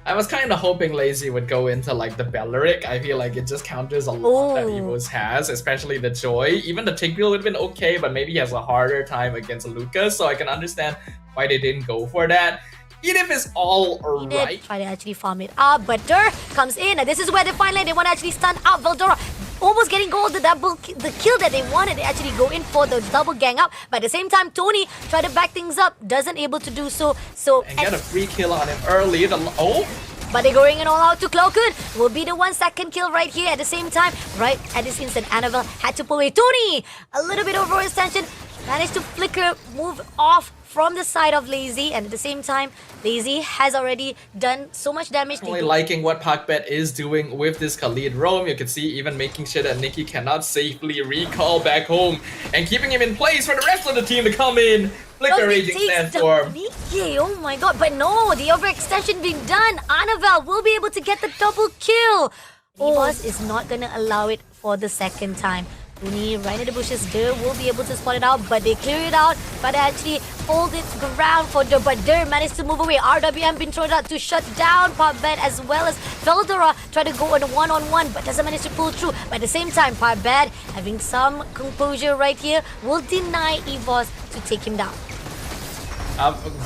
I was kind of hoping Lazy would go into like the Belleric. I feel like it just counters a lot that EVOS has, especially the Joy. Even the Tigreal would have been okay, but maybe he has a harder time against Lucas, so I can understand why they didn't go for that. Edith is all right. Try to actually farm it up, but Dur comes in, and this is where they finally want to actually stun out Veldora. Almost getting gold, the kill that they wanted. They actually go in for the double gang up, but at the same time, Tony tried to back things up, doesn't able to do so. And get a free kill on him early. But they're going in all out to Cloakun. Will be the 1 second kill right here at the same time. Right at this instant, Annabelle had to pull away. Tony, a little bit overextension, managed to flicker, move off from the side of Lazy, and at the same time, Lazy has already done so much damage. Really liking what PACBet is doing with this Khalid roam. You can see even making sure that Nikki cannot safely recall back home and keeping him in place for the rest of the team to come in. Flicker Raging Sandstorm. Nikki, oh my god, but no, the overextension being done. Annabelle will be able to get the double kill. EVOS is not gonna allow it for the second time. Tony right in the bushes. Dur will be able to spot it out, but they clear it out. But they actually hold it ground for Dur. But Dur managed to move away. RWM been thrown out to shut down PACBet as well as Veldora try to go on a one-on-one, but doesn't manage to pull through. But at the same time, PACBet having some composure right here will deny EVOS to take him down.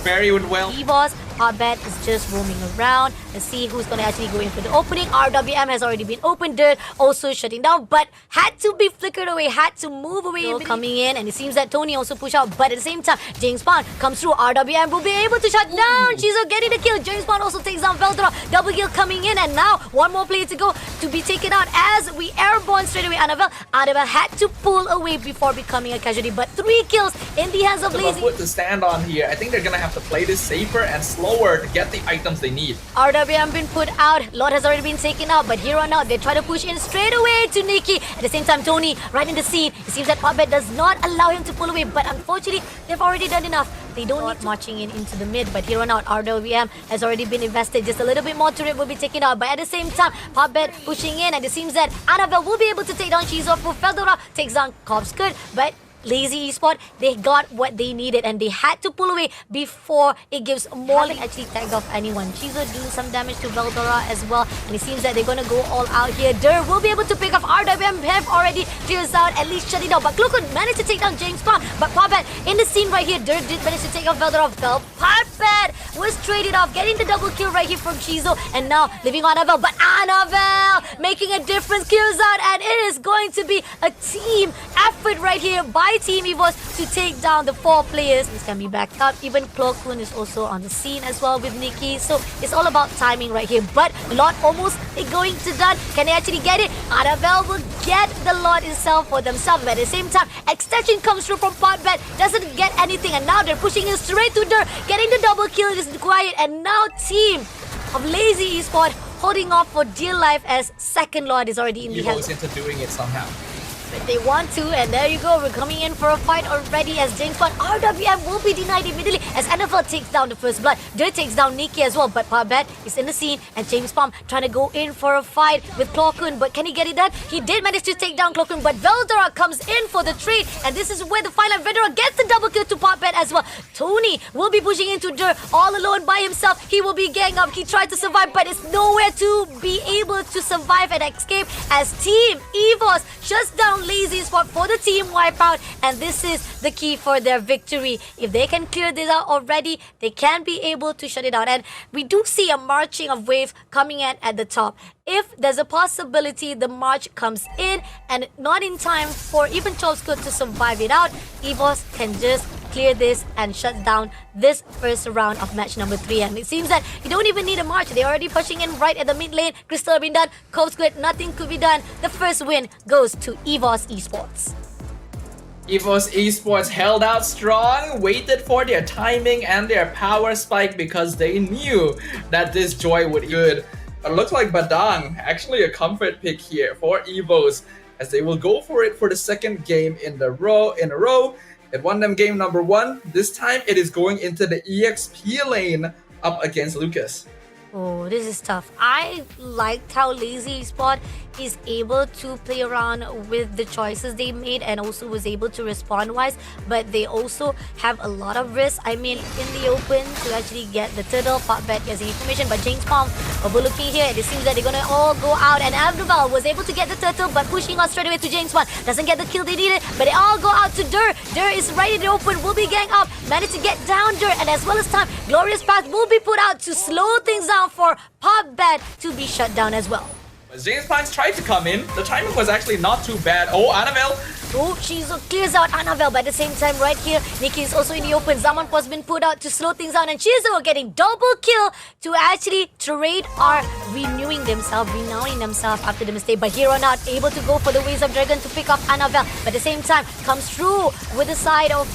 Very well. EVOS, PACBet is just roaming around. Let's see who's going to actually go in for the opening. RWM has already been opened. Dirt also shutting down, but had to be flickered away, had to move away. Coming in, and it seems that Tony also pushed out, but at the same time, James Bond comes through. RWM will be able to shut down. Shizo getting the kill. James Bond also takes down Veldora. Double kill coming in, and now one more player to go to be taken out as we airborne straight away. Annabelle had to pull away before becoming a casualty, but 3 kills in the hands of Lazy. Foot to stand on here. I think they're gonna have to play this safer and slower to get the items they need. RWM been put out. Lot has already been taken out, but here on out, they try to push in straight away to Nikki. At the same time, Tony right in the scene. It seems that PACBet does not allow him to pull away, but unfortunately, they've already done enough. They don't need marching in into the mid, but here on out, RWM has already been invested. Just a little bit more turret will be taken out, but at the same time, PACBet pushing in, and it seems that Annabelle will be able to take down Shizo. Feldora takes down Kopskut, but Lazy Esports, they got what they needed and they had to pull away before it gives more than actually tagged off anyone. Shizo doing some damage to Veldora as well, and it seems that they're going to go all out here. Dur will be able to pick off. RWM have already clears out, at least shutting down, but Klukun managed to take down James Bond, but PACBet in the scene right here. Dur did manage to take off Veldora. PACBet was traded off, getting the double kill right here from Shizo, and now living on Annabelle, but Annabelle making a difference, clears out, and it is going to be a team effort right here by Team EVOS to take down the 4 players. This can be backed up. Even Cloakun is also on the scene as well with Nikki. So it's all about timing right here. But Lot almost going to done. Can they actually get it? Annabelle will get the Lot itself for themselves. But at the same time, extension comes through from PACBet. Doesn't get anything. And now they're pushing it straight to Dur. Getting the double kill is required. And now Team of Lazy Esports holding off for dear life as second Lot is already in the hands. Into doing it somehow. If they want to, and there you go, we're coming in for a fight already as James Bond. RWM will be denied immediately as Annabelle takes down the first blood. Dirt takes down Nikki as well, but PACBet is in the scene and James Bond trying to go in for a fight with Cloakun, but can he get it done? He did manage to take down Cloakun, but Veldora comes in for the trade, and this is where the final Veldora gets the double kill to PACBet as well. Tony will be pushing into Dirt all alone by himself. He will be gang up. He tried to survive, but it's nowhere to be able to survive and escape as Team EVOS shuts down Lazy Esports for the team wipeout, and this is the key for their victory. If they can clear this out already, they can be able to shut it down. And we do see a marching of wave coming in at the top. If there's a possibility the march comes in and not in time for even Chovskut to survive it out, EVOS can just clear this and shut down this first round of match number 3. And it seems that you don't even need a march. They're already pushing in right at the mid lane. Crystal have been done. Chovskut, nothing could be done. The first win goes to EVOS Esports. EVOS Esports held out strong, waited for their timing and their power spike because they knew that this Joy would be good. But it looks like Badang, actually a comfort pick here for EVOS, as they will go for it for the second game in a row. It won them game number 1. This time it is going into the EXP lane up against Lucas. Oh, this is tough. I liked how Lazy Spot is able to play around with the choices they made and also was able to respond wise, but they also have a lot of risk. I mean, in the open to actually get the turtle, pop bet as information, but James Palm overlooking here. It seems that they're gonna all go out, and Abduval was able to get the turtle, but pushing on straight away to James Palm. Doesn't get the kill they needed, but they all go out to Dur. Dur is right in the open, will be gang up, managed to get down Dur, and as well as time, Glorious Path will be put out to slow things down for pop bet to be shut down as well. James Planks tried to come in. The timing was actually not too bad. Oh, Annabelle. Oh, Shizu clears out Annabelle, but at the same time right here, Nikki is also in the open. Zaman has been put out to slow things down, and Shizu getting double kill to actually trade are renewing themselves, renowing themselves after the mistake. But here on out, able to go for the Waves of Dragon to pick up Annabelle, but at the same time comes through with the side of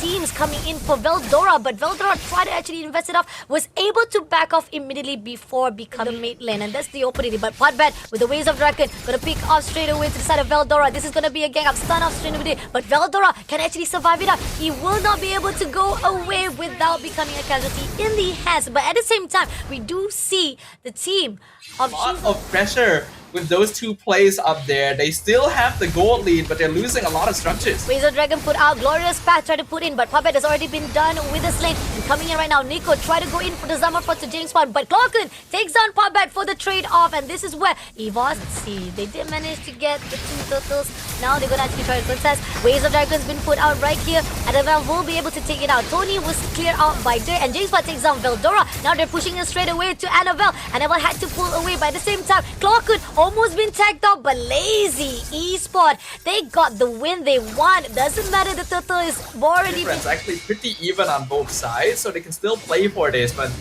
teams coming in for Veldora, but Veldora tried to actually invest it off, was able to back off immediately before becoming mid lane, and that's the opening. But Podbet with the Waves of Dragon gonna pick off straight away to the side of Veldora. This is gonna be a gang up, stun off straight away, but Veldora can actually survive it up. He will not be able to go away without becoming a casualty in the hands, but at the same time, we do see the team of a lot of pressure with those two plays up there. They still have the gold lead, but they're losing a lot of structures. Razor Dragon put out, Glorious Path tried to put in, but Puppet has already been done with the slate. And coming in right now, Nico tried to go in for the Zammerfrost to James Bond, but Clocken takes down Puppet for the trade-off, and this is where EVOS, see, they did manage to get the two turtles. Now they're gonna actually try to contest. Razor Dragon's been put out right here, and Annabelle will be able to take it out. Tony was cleared out by Dirt, and James Bond takes down Veldora. Now they're pushing in straight away to Annabelle. Annabelle had to pull away, but at the same time, Clocken almost been tagged out, but Lazy Esport, they got the win they want. Doesn't matter, the turtle is already... It's actually pretty even on both sides, so they can still play for this, but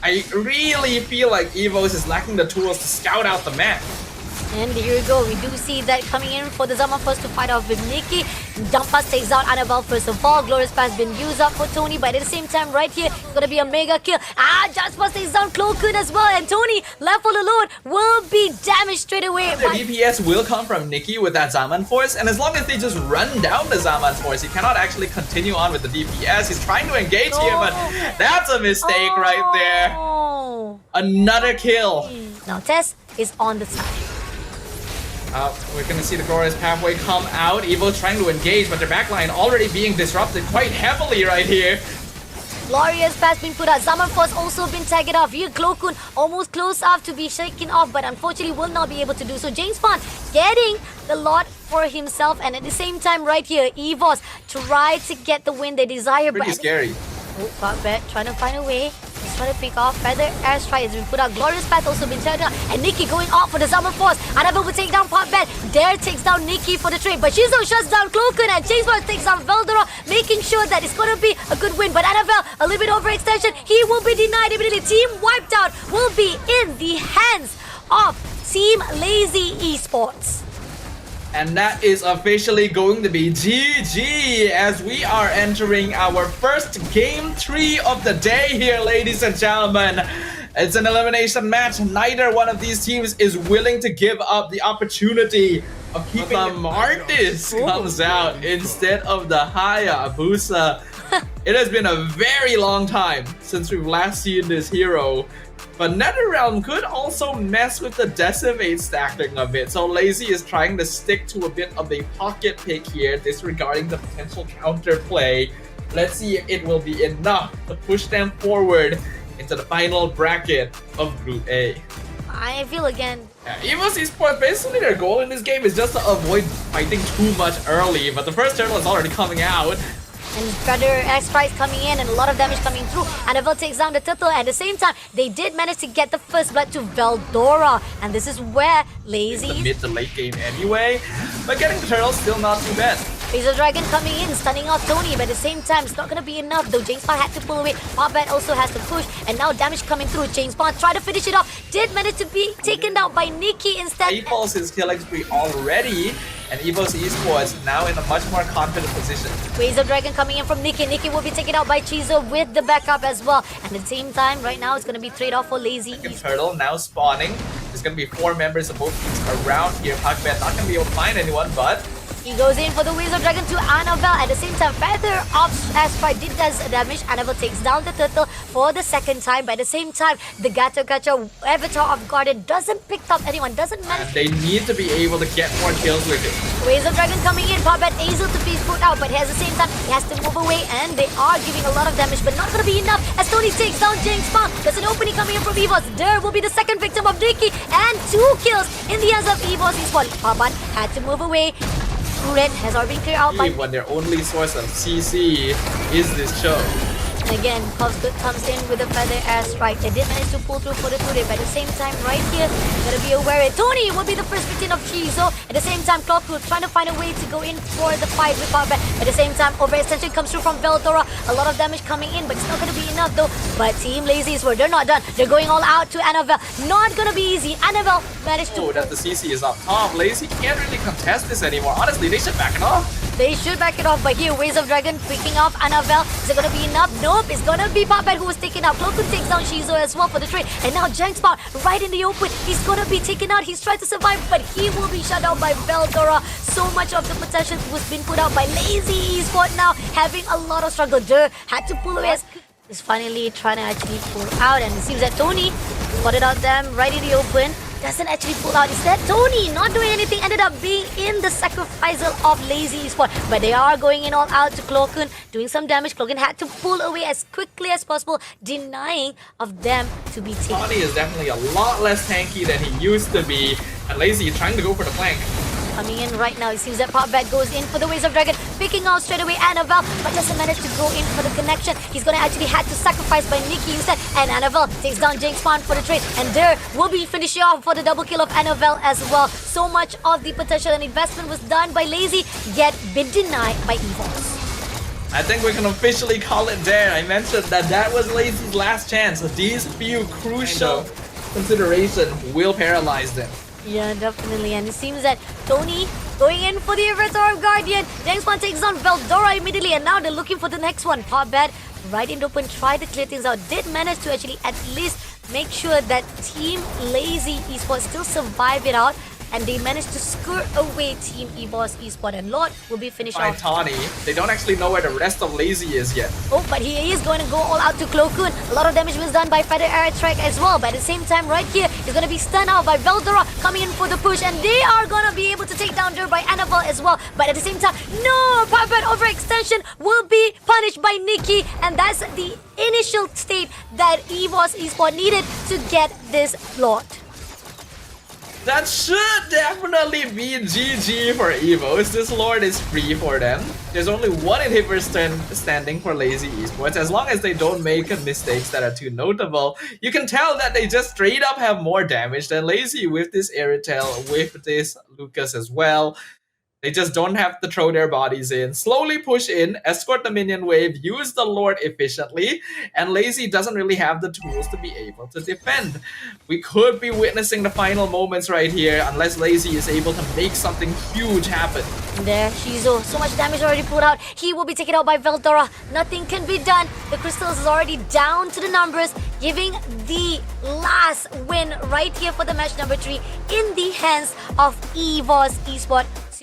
I really feel like EVOS is lacking the tools to scout out the map. And here we go, we do see that coming in for the Zaman first to fight off with Nikki. Dumpas takes out Annabelle first of all. Glorious Pass been used up for Tony, but at the same time right here, it's gonna be a mega kill. Jaspas takes down Cloakun as well, and Tony, left all alone, will be damaged straight away. The DPS will come from Nikki with that Zaman Force, and as long as they just run down the Zaman Force, he cannot actually continue on with the DPS. He's trying to engage here, but that's a mistake right there. Another kill. Now Tess is on the side. We're gonna see the Glorious Pathway come out. Evo trying to engage, but their backline already being disrupted quite heavily right here. Glorious Pass being put out. Zaman Force also been tagged off. Here, Cloakun almost close enough to be shaken off, but unfortunately will not be able to do so. James Bond getting the lot for himself, and at the same time right here, EVOS try to get the win they desire. Pretty scary. Oh, Puppet trying to find a way. He's trying to pick off. Feather Airstrike has been put out. Glorious Path also been turned down. And Nikki going off for the Summer Force. Annabelle will take down Puppet. Dare takes down Nikki for the trade. But Shizu shuts down Cloakun, and James Bond takes down Veldora, making sure that it's going to be a good win. But Annabelle, a little bit overextension. He will be denied immediately. Team wiped out will be in the hands of Team Lazy Esports. And that is officially going to be GG as we are entering our first game 3 of the day here, ladies and gentlemen. It's an elimination match. Neither one of these teams is willing to give up the opportunity of keeping the Martis comes out instead of the Hayabusa. It has been a very long time since we've last seen this hero. But NetherRealm could also mess with the Decimate stacking a bit, so Lazy is trying to stick to a bit of a pocket pick here, disregarding the potential counterplay. Let's see if it will be enough to push them forward into the final bracket of Group A. I feel again. EVOS Esports, basically their goal in this game is just to avoid fighting too much early, but the first turtle is already coming out. And Feather Airstrike coming in and a lot of damage coming through. Annabelle takes down the turtle. At the same time, they did manage to get the first blood to Veldora. And this is where Lazy... It's the mid to late game anyway. But getting the turtle still not too bad. Razor Dragon coming in, stunning off Tony, but at the same time, it's not going to be enough, though James Bond had to pull away. Popbat also has to push, and now damage coming through. James Bond tried to finish it off, did manage to be taken down by Nikki instead. He falls his killing spree already, and EVOS Esports now in a much more confident position. Razor Dragon coming in from Nikki. Nikki will be taken out by Chizo with the backup as well. And at the same time, right now, it's going to be trade-off for Lazy Esports. Turtle now spawning. There's going to be 4 members of both teams around here. Puckbat not going to be able to find anyone, but He goes in for the Wizard Dragon to Annabelle. At the same time, Feather of Astride did does damage. Annabelle takes down the turtle for the second time. But at the same time, the Gato Gacha Avatar of Guardian doesn't pick up anyone, doesn't manage. They need to be able to get more kills with it. Wizard Dragon coming in, Pop-Bet Azel to be put out. But at the same time, he has to move away. And they are giving a lot of damage, but not going to be enough. As Tony takes down Jinx Pong. There's an opening coming in from EVOS. There will be the second victim of Nikki. And 2 kills in the hands of EVOS Esports. Pop-Bet had to move away. Red has already been cleared out by... When their only source of CC is this show. Again, Cosgood comes in with a Feather Airstrike. They did manage to pull through for the 2-day, but at the same time, right here, gotta be aware. Tony will be the first victim of Chizo. At the same time, Clockwood trying to find a way to go in for the fight with Pop-Bet. At the same time, overextension comes through from Veldora. A lot of damage coming in, but it's not gonna be enough though. But Team Lazy is where they're not done. They're going all out to Annabelle. Not gonna be easy. Annabelle managed to... Oh, that the CC is up top. Lazy can't really contest this anymore. Honestly, they should back it off. They should back it off, but here, Waves of Dragon picking off Annabelle. Is it gonna be enough? Nope, it's gonna be Pop-Bet who was taken out. Cloakwood takes down Shizo as well for the trade. And now Jankspot right in the open. He's gonna be taken out. He's trying to survive, but he will be shut down by Veldora. So much of the potential was being put out by Lazy Esport now, having a lot of struggle. Durr had to pull away. Is finally trying to actually pull out, and it seems that Tony spotted out them right in the open. Doesn't actually pull out. Instead, Tony not doing anything, ended up being in the sacrifical of Lazy Esport. But they are going in all out to Cloakun, doing some damage. Cloakun had to pull away as quickly as possible, denying of them to be taken. Tony is definitely a lot less tanky than he used to be. And Lazy trying to go for the flank. Coming in right now, it seems that Pop-Bet goes in for the Waves of Dragon, picking out straight away Annabelle, but doesn't manage to go in for the connection. He's gonna actually had to sacrifice by Nikki instead, and Annabelle takes down Jinx Spawn for the trade, and there will be finishing off for the double kill of Annabelle as well. So much of the potential and investment was done by Lazy, yet been denied by EVOS. I think we can officially call it there. I mentioned that was Lazy's last chance. These few crucial considerations will paralyze them. Yeah, definitely. And it seems that Tony going in for the Avatar of Guardian. Jangspan takes on Veldora immediately, and now they're looking for the next one. Pop-Bet right in the open, tried to clear things out. Did manage to actually at least make sure that Team Lazy Esports still survive it out. And they managed to skirt away Team EVOS Esports, and Lord will be finished by off. Tawny. They don't actually know where the rest of Lazy is yet. Oh, but he is going to go all out to Cloakun. A lot of damage was done by Feather Airstrike as well. But at the same time, right here, he's going to be stunned out by Veldora coming in for the push. And they are going to be able to take down Dur by Annabelle as well. But at the same time, no! Pop-Bet overextension will be punished by Nikki. And that's the initial state that EVOS Esports needed to get this Lord. That should definitely be GG for EVOS. This Lord is free for them. There's only one inhibitor standing for Lazy Esports. As long as they don't make mistakes that are too notable, you can tell that they just straight up have more damage than Lazy with this Airtel, with this Lucas as well. They just don't have to throw their bodies in. Slowly push in, escort the minion wave, use the Lord efficiently, and Lazy doesn't really have the tools to be able to defend. We could be witnessing the final moments right here unless Lazy is able to make something huge happen. There, Shizo. So much damage already put out. He will be taken out by Veldora. Nothing can be done. The crystals is already down to the numbers, giving the last win right here for the match number 3 in the hands of EVOS Esports.